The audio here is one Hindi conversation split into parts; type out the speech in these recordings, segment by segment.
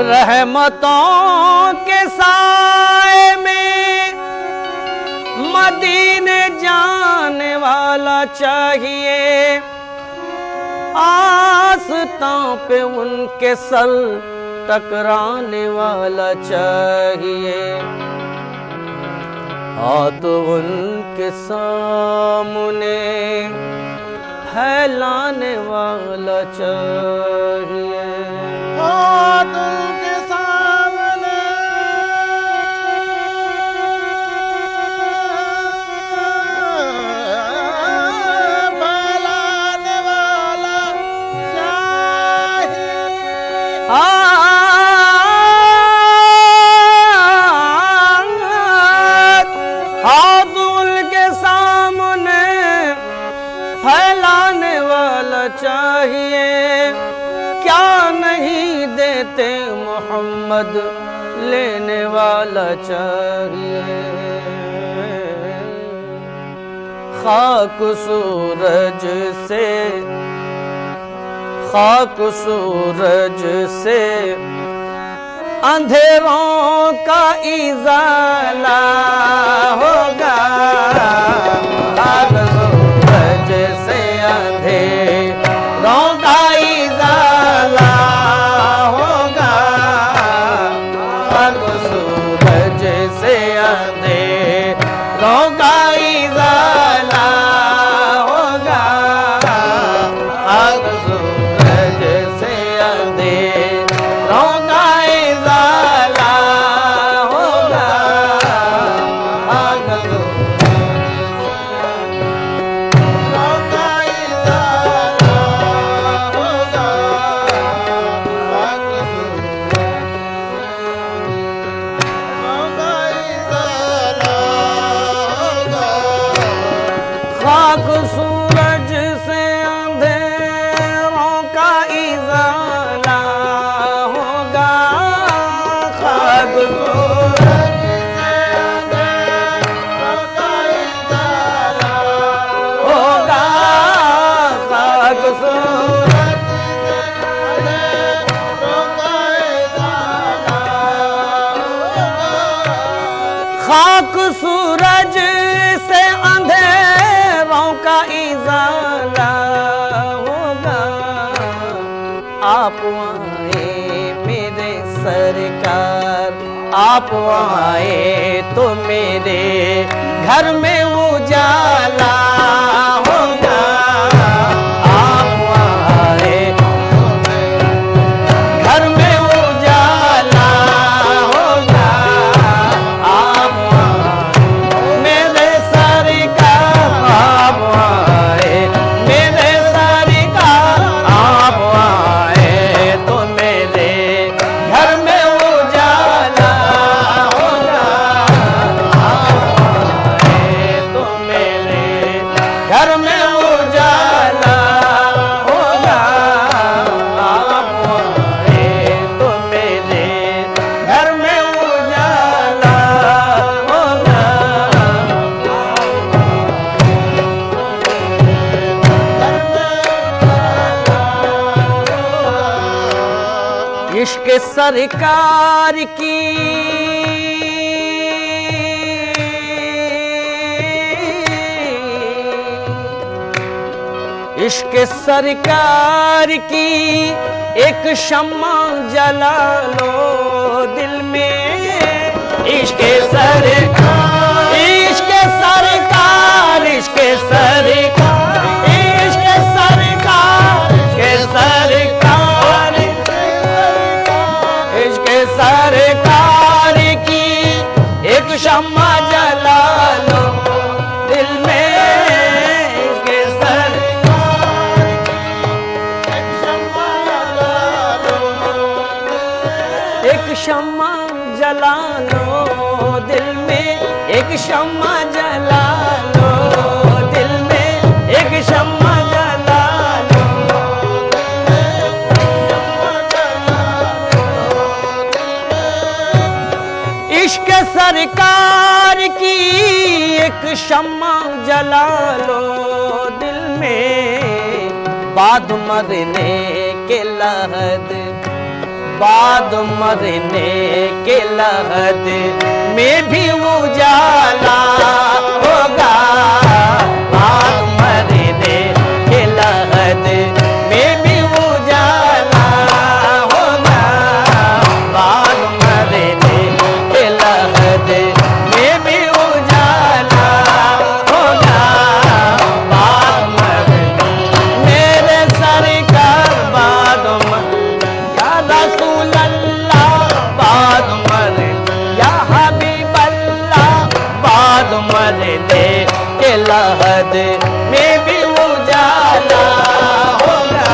रहमतों के साए में मदीने जाने वाला चाहिए, आस्तां पे उनके सर टकराने वाला चाहिए, हाथ उनके सामने फैलाने वाला चाहिए, हाथ उनके सामने फैलाने वाला चाहिए, हाथ उनके सामने फैलाने वाला चाहिए, क्या नहीं देते मोहम्मद लेने वाला चाहिए, खाक सूरज से अंधेरों का इज़ाला होगा, खाक सूरज से अंधेरों का इज़ाला होगा, खाक सूरज से अंधेरों का इज़ाला होगा, खाक सूरज से अंधेरों का इज़ाला होगा, खाक खाक सूरज से अंधेरों का इज़ाला होगा, खाक सूरज से अंधेरों का इज़ाला होगा, खाक सूरज से अंधेरों का इज़ाला होगा, खाक सूरज से अंधेरों का इज़ाला होगा, आप आए मेरे सरकार, आप आए तो मेरे घर में उजाला होगा, आप आए तो मेरे घर में उजाला होगा, आप मेरे सरकार, आप आए मेरे सरकार, आप आए तो मेरे घर में उजाला होगा, आप आए तो मेरे में उजाला होगा। आप आए तो मेरे घर में उजाला होगा। इश्क सरकार की इश्क सरकार की एक शम्मा जला लो दिल में। इश्क सरकार, इश्क सरकार, इश्क सरकार, इश्क सरकार, इश्क सरकार, इश्क सरकार की एक शम्मा जला लो दिल में। एक शम्मा जला लो दिल में, एक शम्मा जला लो दिल में, एक शम्मा जला लो इश्क सरकार की एक शम्मा जला लो दिल में। बाद मरने के लहद, बाद मरने के लहद में भी उजाला होगा। बाद मरने के लहद में भी उजाला होगा। बाद मरने के लहद में भी उजाला होगा। बाद मरने मेरे सरकार बाद या रसूल अल्लाह बाद मरने या हबीब अल्लाह बाद मरने के लहद में भी उजाला होगा।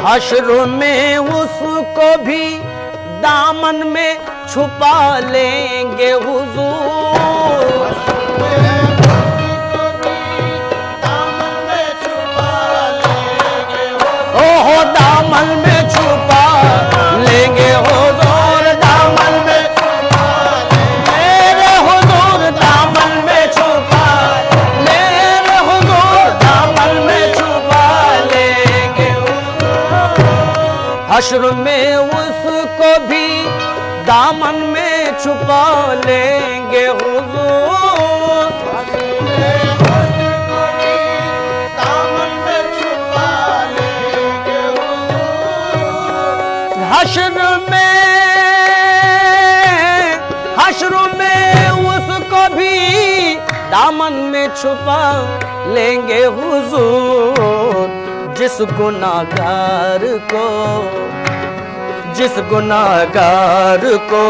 हश्र में उसको भी दामन में छुपा लेंगे हुजूर। ओहो दामन में छुपा लेंगे हुजूर, दामन में मेरे हुजूर, दामन में छुपा मेरे हुजूर, दामन में छुपा लेंगे। हश्र में उसको भी दामन में छुपा लेंगे हुजूर। दामन में छुपा लेंगे हुजूर। हश्र में उसको भी दामन में छुपा लेंगे हुजूर। जिस गुनाहगार को, जिस गुनाहगार को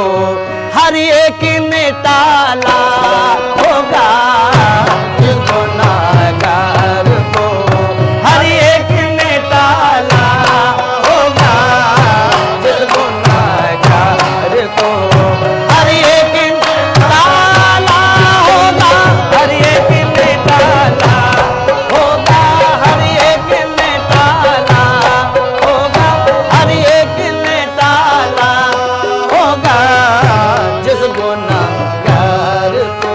हर एक ने टाला होगा। जिस गुनाहगार को हर एक ने टाला होगा। जिस गुनाहगार को हर एक ने टाला होगा। हर एक ने टाला होगा। हर एक ने टाला होगा। हर एक ने टाला होगा। जिस गुनाहगार को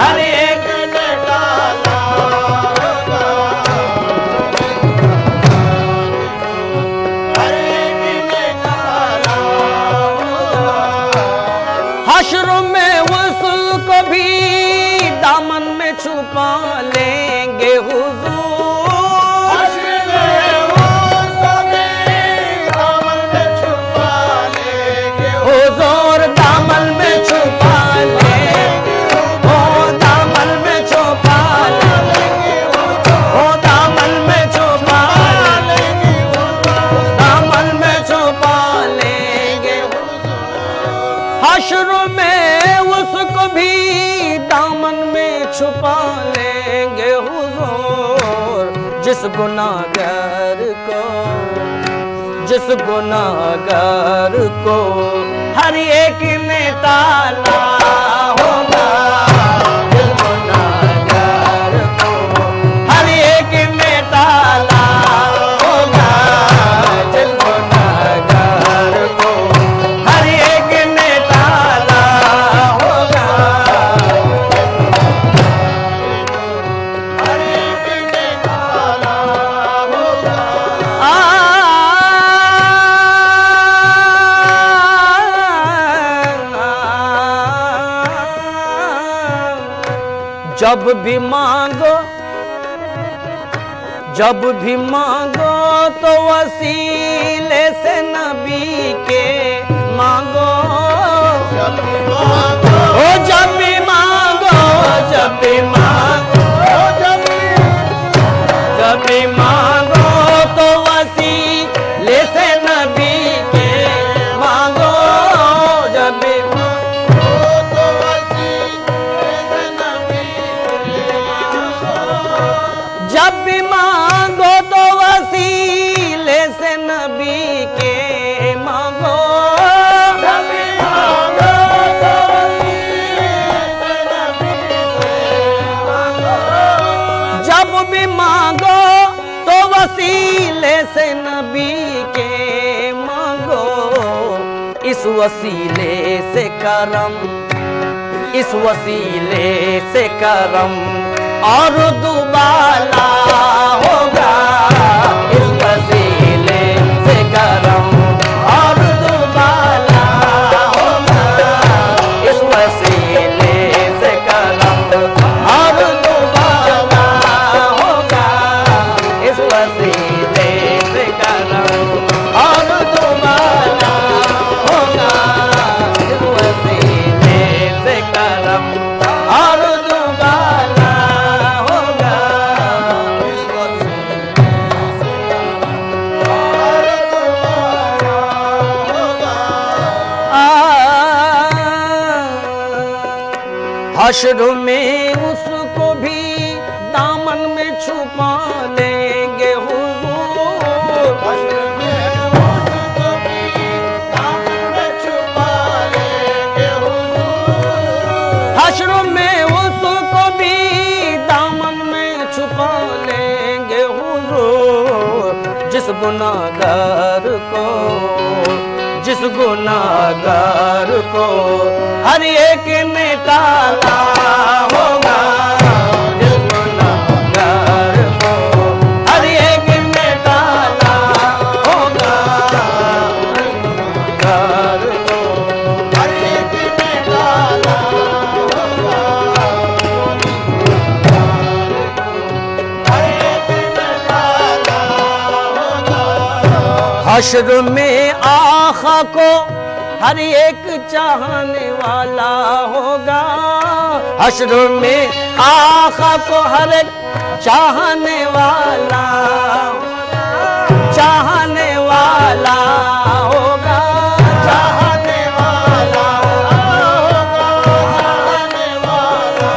हर एक ने टाला होगा। हर एक ने टाला होगा। हश्र में उसको भी दामन में छुपा लेंगे हुजूर। हुजूर दामन में छुपा लेंगे, ओ दामन में छुपा लेंगे, ओ दामन में छुपा लेंगे, दामन में छुपा लेंगे। हश्र में उसको भी दामन में छुपा लेंगे हुजूर। जिस गुनाहगार को, जिस गुनाहगार को हर एक ने टाला होगा, जिस गुनाहगार को हर एक ने टाला होगा, जिस गुनाहगार को हर एक ने टाला होगा, हर एक ने टाला होगा। जब भी मांगो, जब भी मांगो तो वसीले से नबी के मांगो, जब भी मांगो, ओ जब भी मांगो, जब भी मांगो, जब भी मांगो तो वसीले से नबी के मांगो, जब भी तो वसीले से नबी के मांगो। जब भी मांगो तो वसीले से नबी के मांगो, जब भी मांगो तो वसीले से नबी के मांगो। जब भी मांगो तो वसीले से नबी के मांगो, इस वसीले से करम, इस वसीले से करम और दुबाला होगा, इस वसीले से करम और दुबाला होगा, इस वसीले से करम और दुबाला होगा, इस वसीले से करम और दुबाला होगा, इस वसीले से करम और दुबाला होगा, इस वसीले से और तुम्हारा होगा। हश्र में उसको भी दामन में छुपा लेंगे हुजूर, हश्र में उसको भी दामन में छुपा लेंगे हुजूर। हश्र में उसको भी दामन में छुपा लेंगे हुजूर, जिस गुनाहगार को, जिस गुनाहगार को हर एक ने टाला होगा, जिस गुनाहगार को हर एक ने टाला होगा, गुनाहगार को हर एक ने डाला होगा। हर एक ने डाला होगा। हश्र में आखा को हर एक चाहने वाला होगा, हश्र में आखा को हर एक चाहने वाला, चाहने वाला होगा, चाहने वाला होगा। चाहने वाला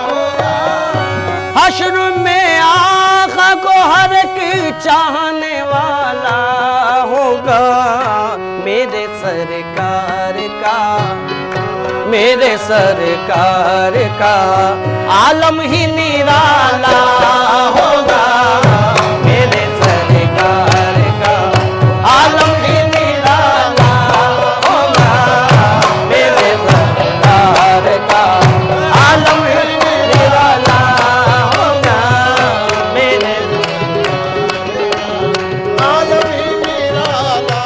होगा। हश्र में आखा को हर एक चाहने वाला होगा, मेरे सरकार का, मेरे सरकार का आलम ही निराला होगा, मेरे सरकार का आलम ही निराला होगा, मेरे सरकार का आलम ही निराला होगा, मेरे आलम ही निराला।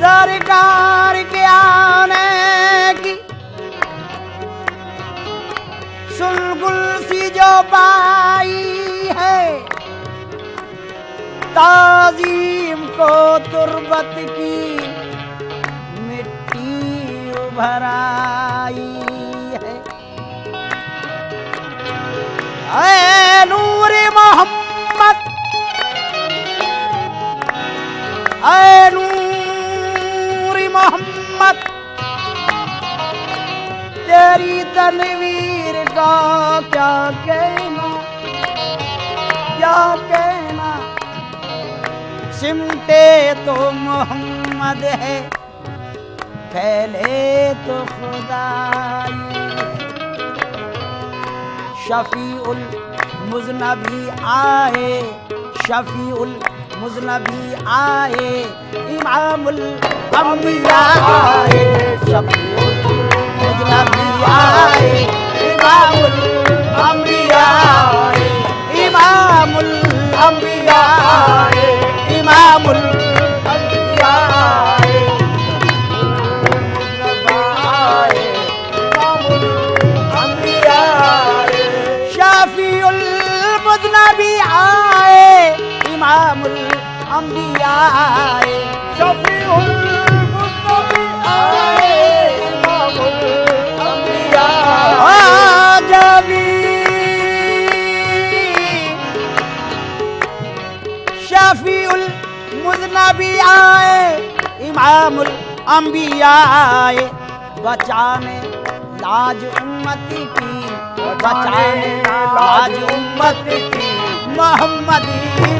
सरकार के आने की सुलगुल सी जो पाई है, ताजीम को तुर्बत की मिट्टी उभर आई है। ऐ नूर मोहम्मद, ऐ नूर मोहम्मद, तेरी तनवीर का क्या कहना, क्या कहना। सिमटे तो मोहम्मद है, फैले तो खुदाई है। शफीउल मुज़नबी आए, शफीउल मुज़नबी आए, इमामुल अंबिया आए। शफीउल मुज़नबी आए, इमामुल अंबिया आए, इमामुल अंबिया आए, इमामुल अंबिया आए, इमामुल अंबिया आए। शफीउल मुज़नबी आए, इमामुल अंबिया आए। शफीउल मुज़नबी आए, इमामुल अंबिया आए। जबी शफीउल मुज़नबी आए, इमामुल अंबिया आए। बचाने लाज उम्मत की, बचाने लाज उम्मत की, मोहम्मदी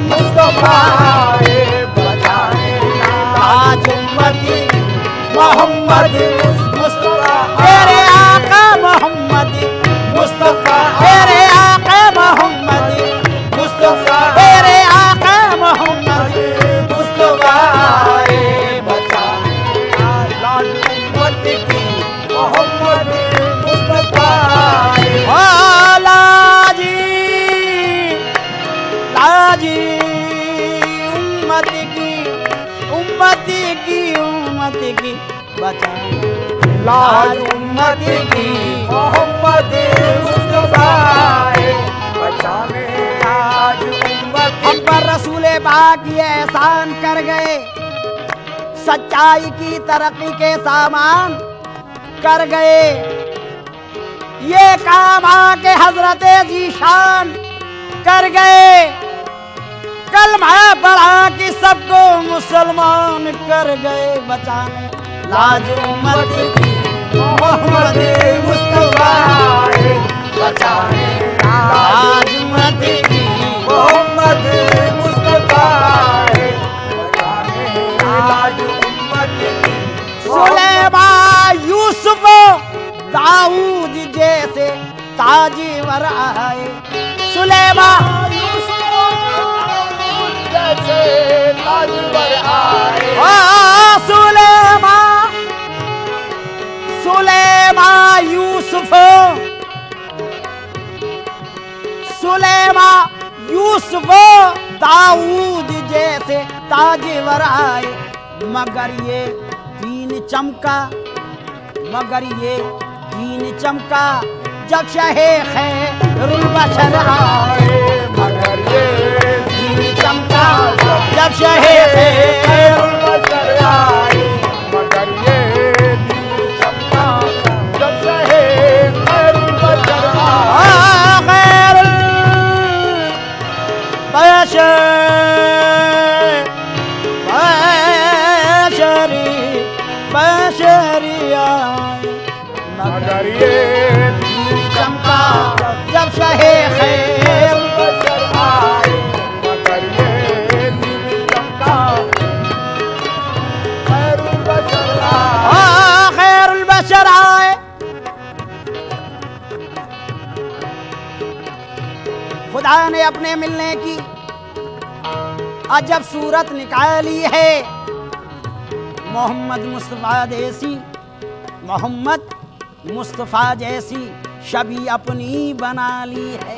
मुस्तफा आए। बचाने लाज उम्मत की, मोहम्मद मुस्तफा। तेरे आका मोहम्मद मुस्तफा, तेरे आका मोहम्मद मुस्तफा, तेरे आका मोहम्मद मुस्तफा आए। बचाने लाज उम्मत की, मोहम्मद मुस्तफा आए। ओ लाजी, लाजी उम्मत की, उम्मत की, उम्मत की। बचाने लाज उम्मत की, मोहम्मद मुस्तफा आए। बचाने लाज उम्मत। हम पर रसूले पाक ये एहसान कर गए, सच्चाई की तरक्की के सामान कर गए। ये काम आके हजरत जीशान कर गए। कलमा पढ़ा कि सबको मुसलमान कर गए। बचाने लाज उम्मत की, मोहम्मद मुस्तफा आए। बचाने लाज उम्मत की, मोहम्मद मुस्तफा आए। बचाने लाज उम्मत की। सुलेमान यूसुफ दाऊद जैसे ताजवर आए। सुलेमान यूसुफ जैसे ताजवर आए। सुलेमान, सुलेमान यूसुफ, सुलेमान यूसुफ दाऊद जैसे ताजवर आए। मगर ये दीन चमका, मगर ये दीन चमका जब शहे खैरुल बशर आए। मगर ये दीन चमका जब शहे खैरुल बशर आए। मगर ये दीन चमका जब शहे खैरुल बशर आए। खैरुल बशर, बशरी आए। मगर ये दीन चमका जब शहे खैरुल बशर आए। मगर ये दीन चमका खैरुल बशर आए। खैरुल बशर आए। खुदा ने अपने मिलने की अजब सूरत निकाली है। मोहम्मद मुस्तफ़ा जैसी, मोहम्मद मुस्तफ़ा जैसी छवि अपनी बना ली है।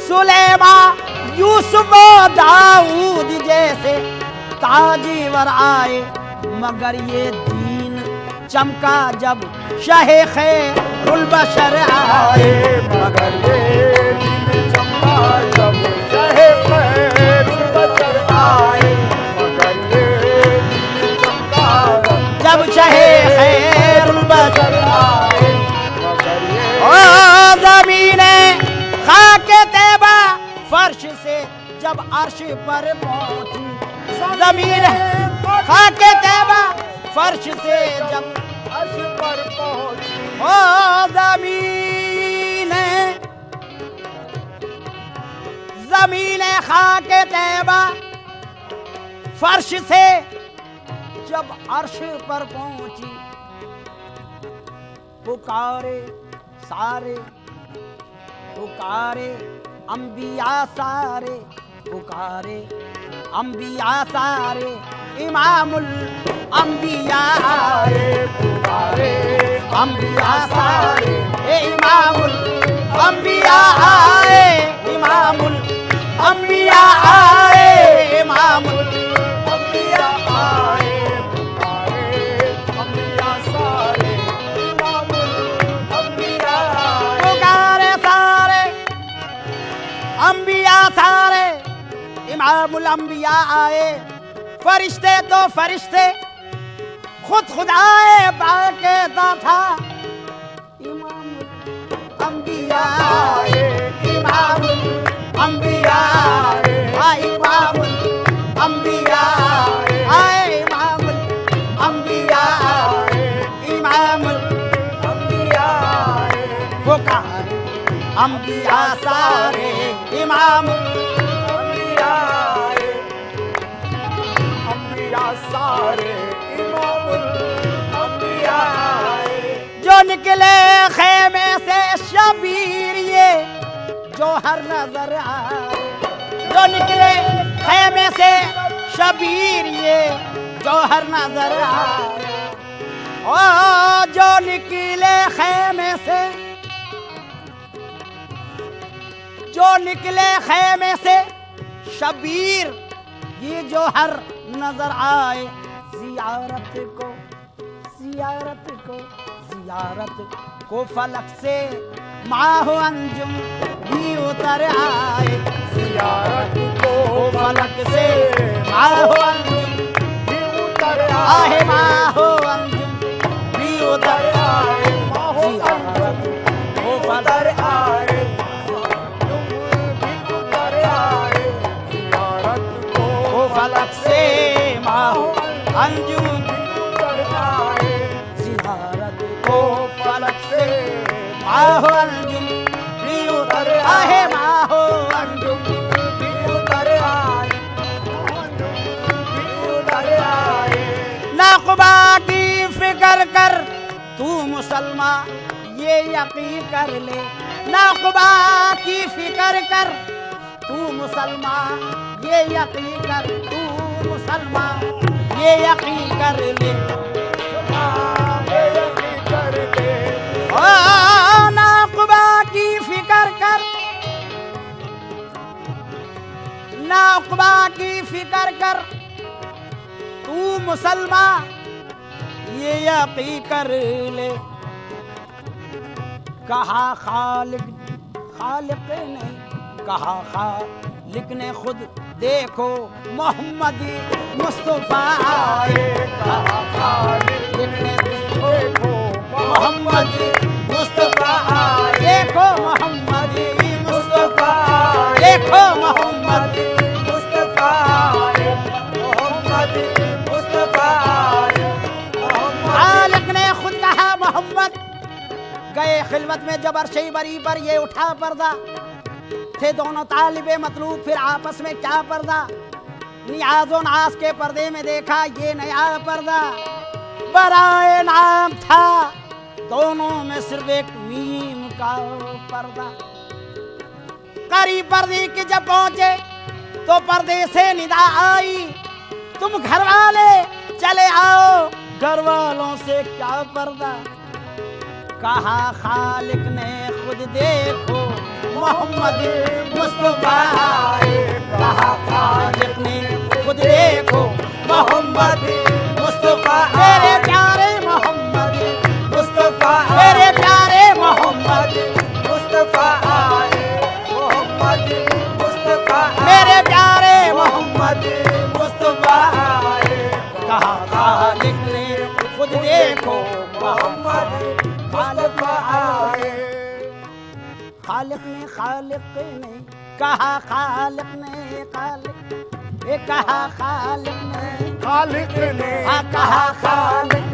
सुलेमान यूसुफ दाऊद जैसे ताजवर आए। मगर ये दीन चमका जब शाहे खैरुल बशर आए, मगर ये दिन चमका जब शाहे खैरुल बशर आए, मगर ये दिन चमका जब शाहे खैरुल बशर आए, मगर ये ओ ज़मीने खाके तैबा फर्श से जब अर्श पर पहुंची, ज़मीन खाके तैबा फर्श से जब अर्श पर पहुंची, ओ ज़मीने खाके तैबा फर्श से जब अर्श पर पहुंची, पुकारे सारे, पुकारे अंबिया सारे, पुकारे अंबिया सारे, इमामुल अंबिया आए, पुकारे अंबिया सारे, इमामुल अंबिया आए, इमामुल अंबिया आए, इमामुल अंबिया आए, पुकारे अंबिया सारे, इमामुल अंबिया आए, पुकारे सारे अंबिया सारे, इमामुल अंबिया आए। फरिश्ते तो फरिश्ते खुद खुदाए बाकायदा था, इमामुल अंबिया आए, इमामुल अंबिया आए, इमामुल अंबिया आए, इमामुल अंबिया आए, इमामुल अंबिया आए, पुकारे अंबिया सारे, इमामुल अंबिया आए, अंबिया सारे, इमामुल अंबिया आए, जो निकले खेमे से शबीर ये जौहर नजर आए, जो निकले खेमे से शबीर ये जौहर नजर आए, ओ जो निकले खेमे से, जो निकले खेमे से शबीर ये जौहर नजर आए। जियारत को जियारत को जियारत को फलक से माह अंजुम भी उतर आए, जियारत को फलक से माह अंजुम भी उतर आहे, माह अंजुम भी उतर आए, माहो जियारत को उतर फलक आए, भी उतर आए, जियारत को फलक से माह अंजुम उतर आए, जियारत को फलक से माह अंजुम भी उतर आहे, माह अंजुम भी उतर आए, भी उतर आए, नाक़बा की फिक्र कर तू मुसलमान ये यकीन कर ले, नाक़बा की फिक्र कर तू मुसलमान ये यकीन कर, तू मुसलमान ये यकीन कर ले, कर दे, ओ नाक़बा की फिक्र कर, नाक़बा की फिक्र कर तू मुसलमान ये यकीन कर ले। कहा खालिक खालिक ने, कहा खालिक ने खुद देखो मोहम्मदी मुस्तफा आए, कहा खालिक ने देखो मोहम्मदी मुस्तफा आए, देखो मोहम्मदी मुस्तफा, देखो मोहम्मदी मुस्तफा आए, मोहम्मद मुस्तफा आए, खालिक ने खुद कहा मोहम्मद गए खिलवत में जब अर्शे बरी पर ये उठा पर्दा, थे दोनों तालिबे मतलूब फिर आपस में क्या पर्दा, नियाज़ो नाज के पर्दे में देखा ये नया पर्दा, बराए नाम था दोनों में सिर्फ एक मीम का पर्दा। करीब पर्दे के जब पहुंचे तो पर्दे से निदा आई, तुम घर वाले चले आओ, घर वालों से क्या पर्दा। कहा खालिक ने खुद देखो मोहम्मद मुस्तफा आए, कहा खालिक ने खुद देखो मोहम्मद मुस्तफा खालिक ने कहा खालिक ने खालिक ये कहा खालिक ने खालिक ने कहा खालिक